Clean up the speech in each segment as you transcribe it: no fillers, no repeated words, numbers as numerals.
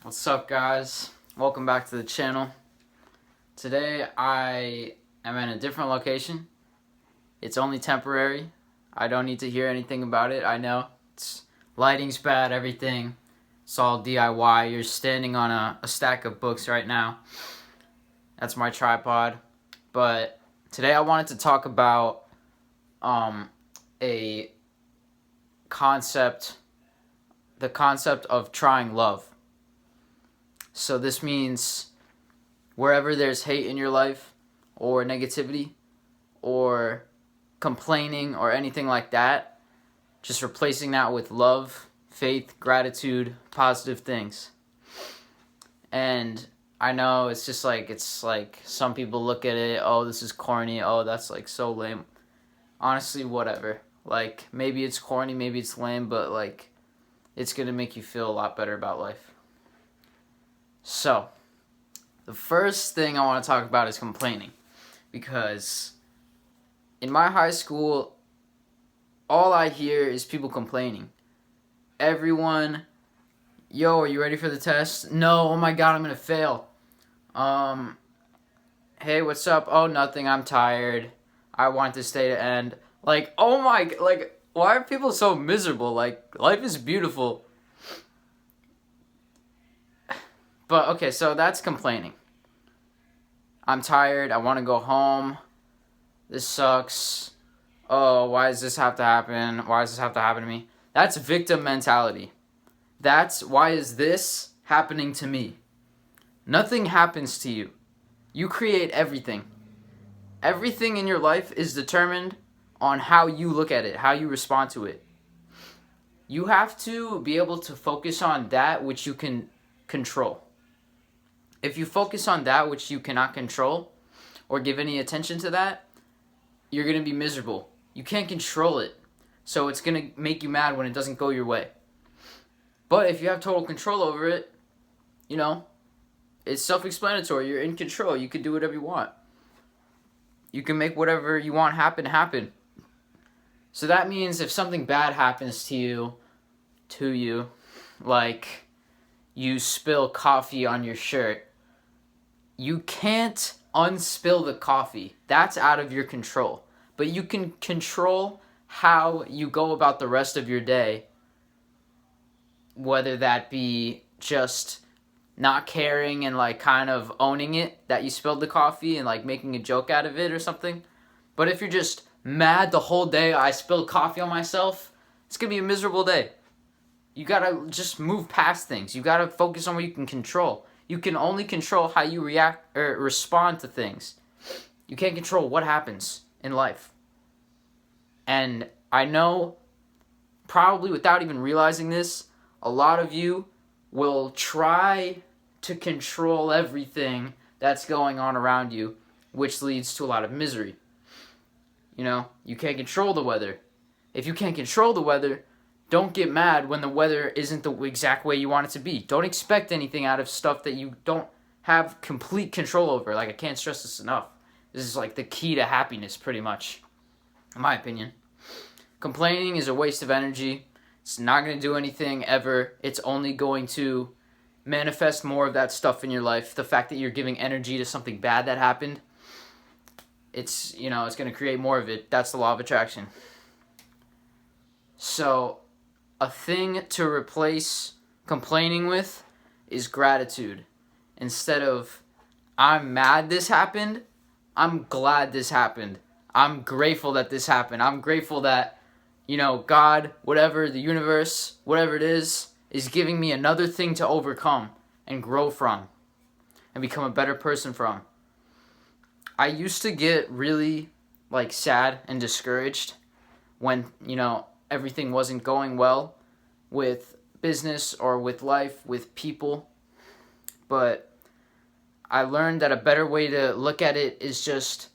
What's up, guys? Welcome back to the channel. Today I am in a different location. It's only temporary. I don't need to hear anything about it. I know it's lighting's bad, everything. It's all DIY. You're standing on a stack of books right now. That's my tripod. But today I wanted to talk about a concept, the concept of trying love. So this means wherever there's hate in your life or negativity or complaining or anything like that, just replacing that with love, faith, gratitude, positive things. And I know it's like some people look at it, oh, this is corny, oh, that's like so lame. Honestly, whatever. Like, maybe it's corny, maybe it's lame, but like, it's gonna make you feel a lot better about life. So, the first thing I want to talk about is complaining. Because in my high school, all I hear is people complaining. Everyone, yo, are you ready for the test? No, oh my god, I'm going to fail. Hey, what's up? Oh, nothing, I'm tired. I want this day to end. Like, oh my, like, why are people so miserable? Like, life is beautiful. But, okay, so that's complaining. I'm tired. I want to go home. This sucks. Oh, why does this have to happen? Why does this have to happen to me? That's victim mentality. That's why is this happening to me? Nothing happens to you. You create everything. Everything in your life is determined on how you look at it, how you respond to it. You have to be able to focus on that which you can control. If you focus on that which you cannot control or give any attention to that, you're going to be miserable. You can't control it. So it's going to make you mad when it doesn't go your way. But if you have total control over it, you know, it's self-explanatory. You're in control. You can do whatever you want. You can make whatever you want happen. So that means if something bad happens to you, like you spill coffee on your shirt, you can't unspill the coffee. That's out of your control. But you can control how you go about the rest of your day, whether that be just not caring and like kind of owning it that you spilled the coffee and like making a joke out of it or something. But if you're just mad the whole day, I spilled coffee on myself, it's gonna be a miserable day. You gotta just move past things. You gotta focus on what you can control. You can only control how you react or respond to things. You can't control what happens in life. And I know, probably without even realizing this, a lot of you will try to control everything that's going on around you, which leads to a lot of misery. You know, you can't control the weather. If you can't control the weather, don't get mad when the weather isn't the exact way you want it to be. Don't expect anything out of stuff that you don't have complete control over. Like, I can't stress this enough. This is like the key to happiness, pretty much, in my opinion. Complaining is a waste of energy. It's not going to do anything ever. It's only going to manifest more of that stuff in your life. The fact that you're giving energy to something bad that happened, it's going to create more of it. That's the law of attraction. So, a thing to replace complaining with is gratitude. Instead of, I'm mad this happened, I'm glad this happened. I'm grateful that this happened. I'm grateful that, God, whatever, the universe, whatever it is giving me another thing to overcome and grow from and become a better person from. I used to get really, sad and discouraged when, everything wasn't going well with business or with life, with people. But I learned that a better way to look at it is just,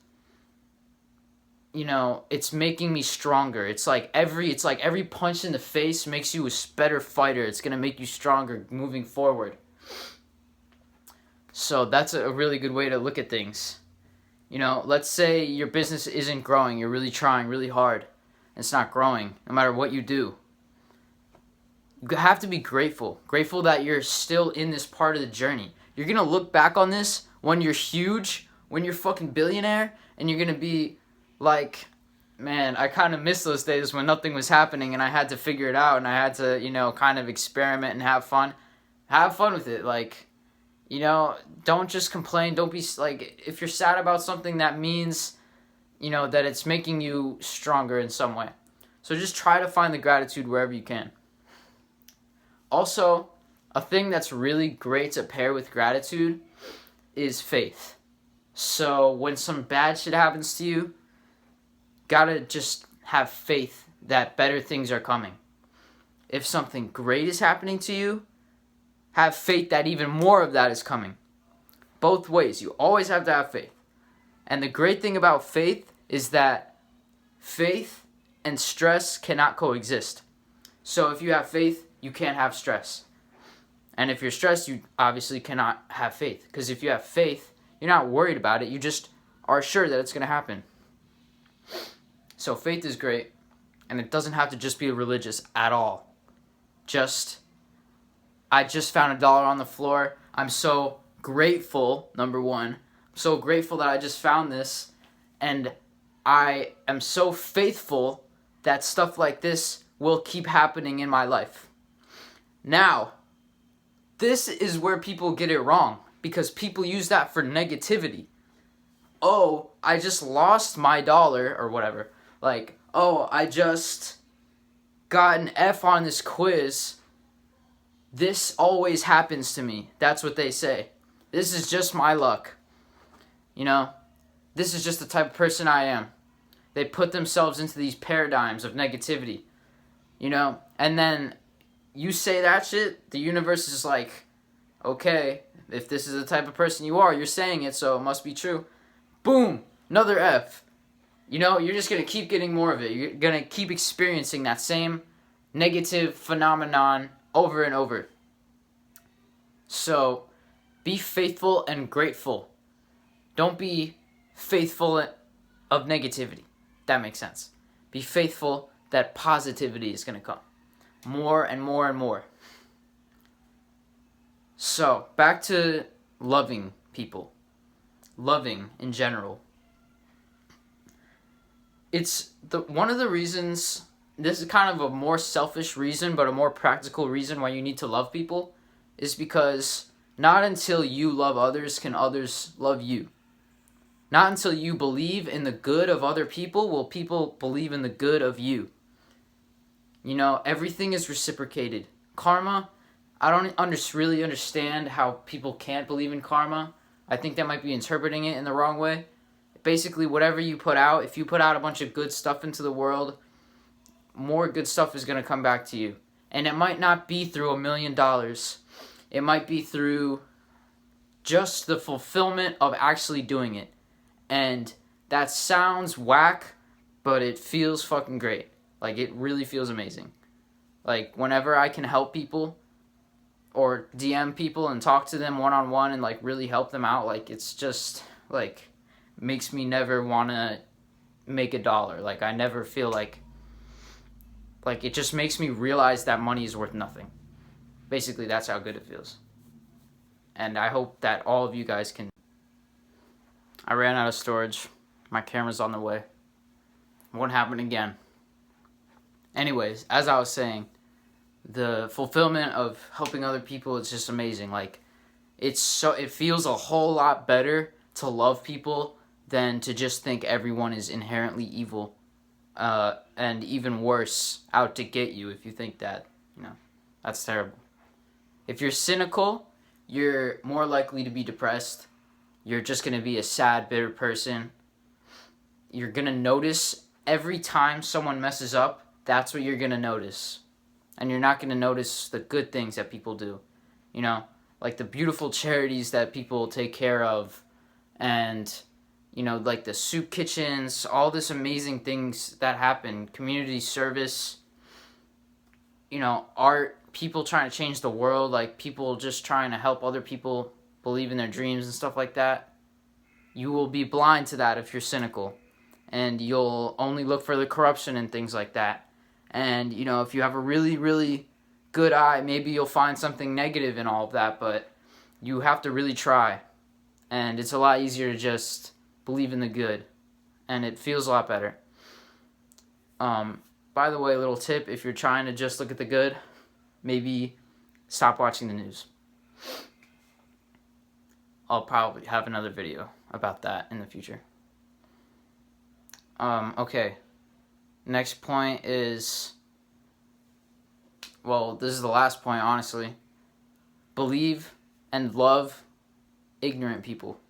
it's making me stronger. It's like every punch in the face makes you a better fighter. It's going to make you stronger moving forward. So that's a really good way to look at things. Let's say your business isn't growing. You're really trying really hard. It's not growing, no matter what you do. You have to be grateful. Grateful that you're still in this part of the journey. You're going to look back on this when you're huge, when you're fucking billionaire, and you're going to be like, man, I kind of miss those days when nothing was happening and I had to figure it out and I had to, kind of experiment and have fun. Have fun with it. Like, don't just complain. Don't be like, if you're sad about something, that means, that it's making you stronger in some way. So just try to find the gratitude wherever you can. Also, a thing that's really great to pair with gratitude is faith. So when some bad shit happens to you, gotta just have faith that better things are coming. If something great is happening to you, have faith that even more of that is coming. Both ways. You always have to have faith. And the great thing about faith is that faith and stress cannot coexist. So if you have faith, you can't have stress. And if you're stressed, you obviously cannot have faith. Because if you have faith, you're not worried about it. You just are sure that it's going to happen. So faith is great. And it doesn't have to just be religious at all. I just found $1 on the floor. I'm so grateful, number one. I'm so grateful that I just found this. And I am so faithful that stuff like this will keep happening in my life. Now, this is where people get it wrong. Because people use that for negativity. Oh, I just lost my $1 or whatever. Like, oh, I just got an F on this quiz. This always happens to me. That's what they say. This is just my luck. This is just the type of person I am. They put themselves into these paradigms of negativity. And then you say that shit, the universe is like, okay, if this is the type of person you are, you're saying it, so it must be true. Boom, another F. You're just going to keep getting more of it. You're going to keep experiencing that same negative phenomenon over and over. So, be faithful and grateful. Don't be faithful of negativity. That makes sense. Be faithful that positivity is going to come. More and more and more. So, back to loving people. Loving in general. It's one of the reasons, this is kind of a more selfish reason, but a more practical reason why you need to love people, is because not until you love others can others love you. Not until you believe in the good of other people will people believe in the good of you. Everything is reciprocated. Karma, I don't really understand how people can't believe in karma. I think they might be interpreting it in the wrong way. Basically, whatever you put out, if you put out a bunch of good stuff into the world, more good stuff is going to come back to you. And it might not be through $1 million. It might be through just the fulfillment of actually doing it. And that sounds whack, but it feels fucking great. Like, it really feels amazing. Like, whenever I can help people or DM people and talk to them one-on-one and, like, really help them out, like, it's just, like, makes me never want to make $1. Like, I never feel like it just makes me realize that money is worth nothing. Basically, that's how good it feels. And I hope that all of you guys can. I ran out of storage. My camera's on the way. It won't happen again. Anyways, as I was saying, the fulfillment of helping other people is just amazing. Like, it feels a whole lot better to love people than to just think everyone is inherently evil, and even worse, out to get you. If you think that, that's terrible. If you're cynical, you're more likely to be depressed. You're just going to be a sad, bitter person. You're going to notice every time someone messes up, that's what you're going to notice. And you're not going to notice the good things that people do. Like the beautiful charities that people take care of. And, like the soup kitchens, all this amazing things that happen. Community service, art, people trying to change the world, like people just trying to help other people believe in their dreams and stuff like that. You will be blind to that if you're cynical. And you'll only look for the corruption and things like that. And, if you have a really, really good eye, maybe you'll find something negative in all of that, but you have to really try. And it's a lot easier to just believe in the good, and it feels a lot better. By the way, little tip, if you're trying to just look at the good, maybe stop watching the news. I'll probably have another video about that in the future. Okay. Next point is, well, this is the last point, honestly. Believe and love ignorant people.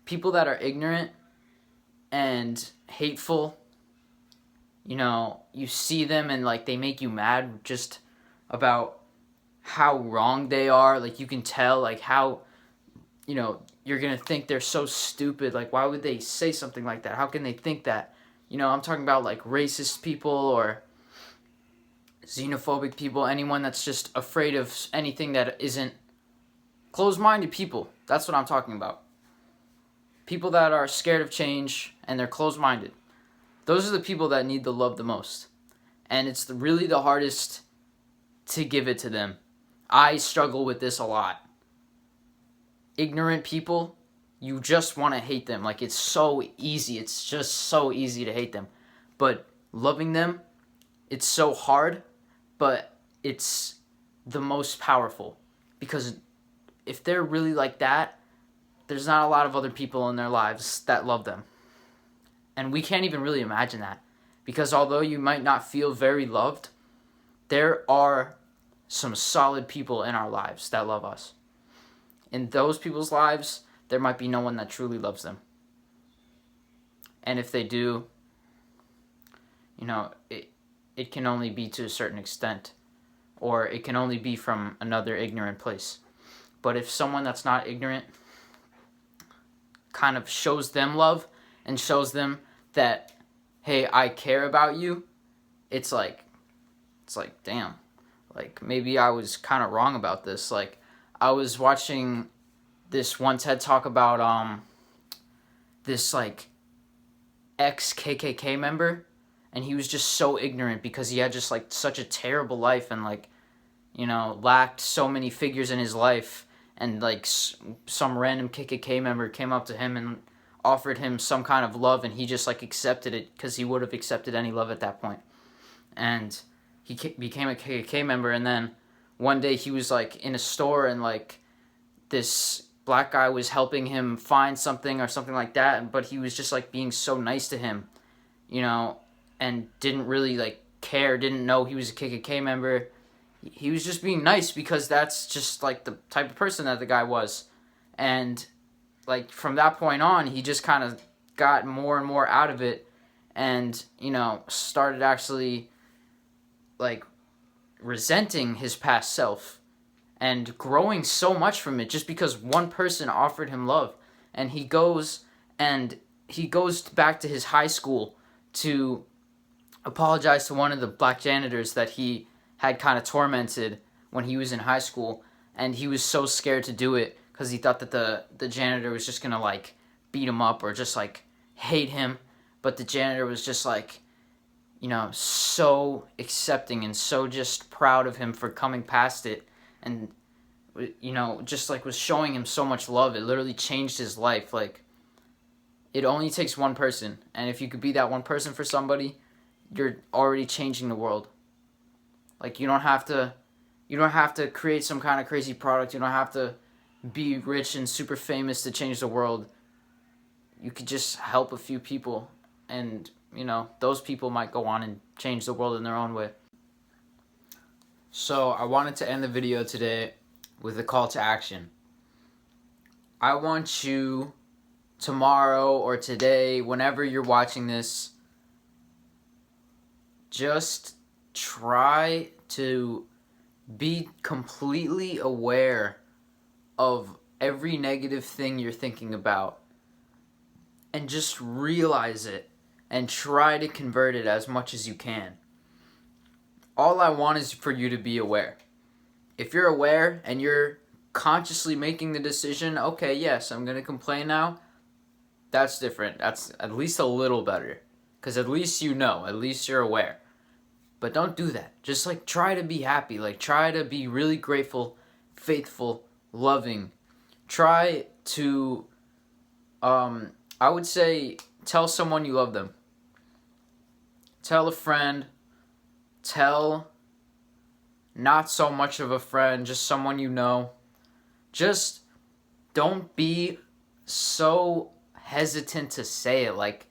People that are ignorant and hateful, you know, you see them and like they make you mad just about how wrong they are. Like you can tell like how, you know, you're going to think they're so stupid. Like why would they say something like that? How can they think that? You know, I'm talking about like racist people or xenophobic people, anyone that's just afraid of anything that isn't closed-minded people. That's what I'm talking about. People that are scared of change and they're closed-minded. Those are the people that need the love the most. And it's really the hardest to give it to them. I struggle with this a lot. Ignorant people, you just want to hate them. Like, it's so easy. It's just so easy to hate them. But loving them, it's so hard, but it's the most powerful. Because if they're really like that, there's not a lot of other people in their lives that love them. And we can't even really imagine that. Because although you might not feel very loved, there are some solid people in our lives that love us. In those people's lives, there might be no one that truly loves them. And if they do, you know, it can only be to a certain extent. Or it can only be from another ignorant place. But if someone that's not ignorant kind of shows them love and shows them that, hey, I care about you, it's like, damn. Like, maybe I was kind of wrong about this. Like, I was watching this one TED Talk about this like ex-KKK member, and he was just so ignorant because he had just like such a terrible life and like, you know, lacked so many figures in his life, and like some random KKK member came up to him and offered him some kind of love, and he just like accepted it because he would have accepted any love at that point. And he became a KKK member, and then one day he was like in a store and like this black guy was helping him find something or something like that, but he was just like being so nice to him, you know, and didn't really like care, didn't know he was a KKK member. He was just being nice because that's just like the type of person that the guy was. And like from that point on, he just kind of got more and more out of it and, you know, started actually like resenting his past self and growing so much from it just because one person offered him love. And he goes back to his high school to apologize to one of the black janitors that he had kind of tormented when he was in high school. And he was so scared to do it because he thought that the janitor was just going to like beat him up or just like hate him. But the janitor was just like, you know, so accepting and so just proud of him for coming past it. And, you know, just like was showing him so much love. It literally changed his life. Like, it only takes one person. And if you could be that one person for somebody, you're already changing the world. Like, you don't have to create some kind of crazy product. You don't have to be rich and super famous to change the world. You could just help a few people, and, you know, those people might go on and change the world in their own way. So I wanted to end the video today with a call to action. I want you tomorrow or today, whenever you're watching this, just try to be completely aware of every negative thing you're thinking about and just realize it and try to convert it as much as you can. All I want is for you to be aware. If you're aware and you're consciously making the decision, okay, yes, I'm going to complain now, that's different. That's at least a little better. Because at least you know, at least you're aware. But don't do that. Just like try to be happy. Like try to be really grateful, faithful, loving. Try to I would say tell someone you love them. Tell a friend, tell not so much of a friend, just someone you know. Just don't be so hesitant to say it. Like,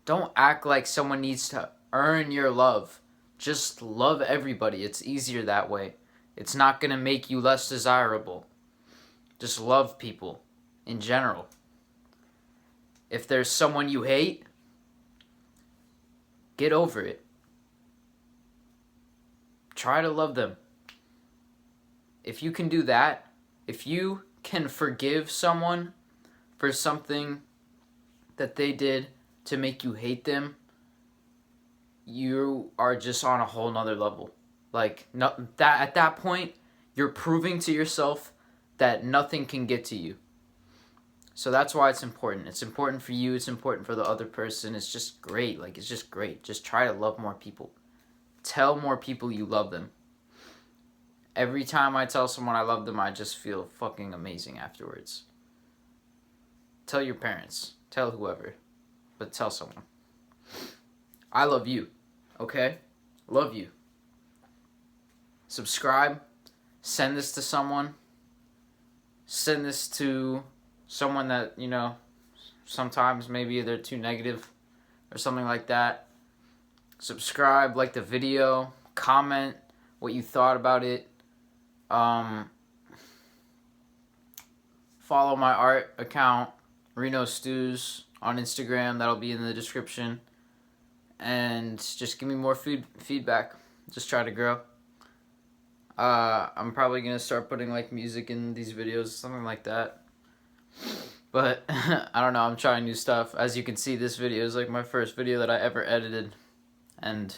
don't act like someone needs to earn your love. Just love everybody. It's easier that way. It's not going to make you less desirable. Just love people in general. If there's someone you hate, get over it. Try to love them. If you can do that, if you can forgive someone for something that they did to make you hate them, you are just on a whole nother level. Like, that at that point, you're proving to yourself that nothing can get to you. So that's why it's important. It's important for you. It's important for the other person. It's just great. Like, it's just great. Just try to love more people. Tell more people you love them. Every time I tell someone I love them, I just feel fucking amazing afterwards. Tell your parents. Tell whoever. But tell someone. I love you. Okay? Love you. Subscribe. Send this to someone. Send this to someone that, you know, sometimes maybe they're too negative or something like that. Subscribe, like the video, comment what you thought about it. Follow my art account, Reeno Stews, on Instagram. That'll be in the description. And just give me more feedback. Just try to grow. I'm probably going to start putting like music in these videos, something like that. But I don't know, I'm trying new stuff. As you can see, this video is like my first video that I ever edited. And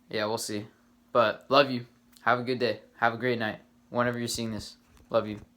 yeah, we'll see. But love you. Have a good day. Have a great night. Whenever you're seeing this. Love you.